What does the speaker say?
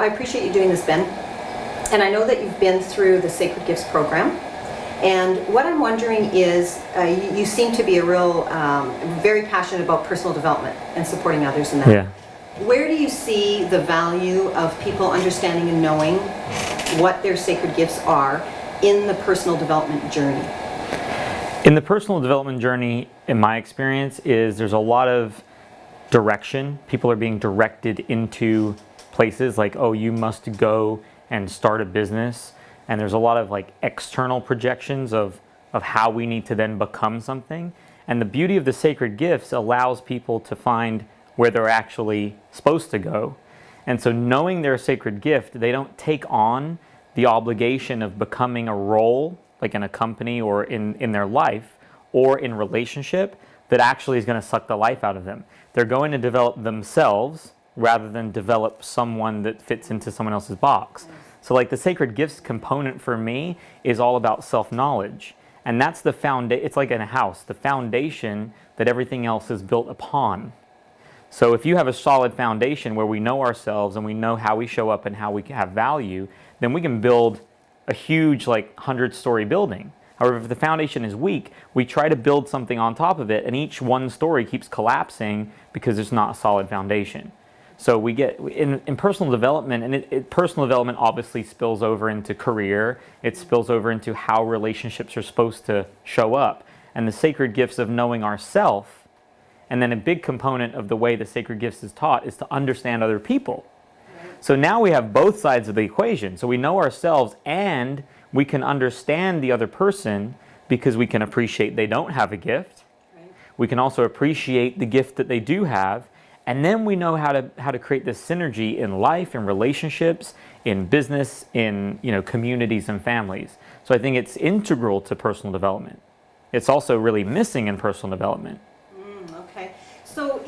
I appreciate you doing this, Ben. And I know that you've been through the Sacred Gifts program. And what I'm wondering is, you seem to be a real, very passionate about personal development and supporting others in that. Yeah. Where do you see the value of people understanding and knowing what their sacred gifts are in the personal development journey? In the personal development journey, in my experience, is there's a lot of direction. People are being directed into places like, oh, you must go and start a business. And there's a lot of like external projections of how we need to then become something. And the beauty of the sacred gifts allows people to find where they're actually supposed to go. And so knowing their sacred gift, they don't take on the obligation of becoming a role, like in a company or in their life or in relationship, that actually is going to suck the life out of them. They're going to develop themselves rather than develop someone that fits into someone else's box. So like the sacred gifts component for me is all about self-knowledge. And that's the foundation. It's like in a house, the foundation that everything else is built upon. So if you have a solid foundation where we know ourselves and we know how we show up and how we have value, then we can build a huge like 100-story building. However, if the foundation is weak, we try to build something on top of it and each one story keeps collapsing because there's not a solid foundation. So we get in personal development, and personal development obviously spills over into career. It spills over into how relationships are supposed to show up. And the sacred gifts of knowing ourselves, and then a big component of the way the sacred gifts is taught is to understand other people. So now we have both sides of the equation. So we know ourselves and we can understand the other person because we can appreciate they don't have a gift. We can also appreciate the gift that they do have. And then we know how to create this synergy in life, in relationships, in business, in communities and families. So I think it's integral to personal development. It's also really missing in personal development. Okay. So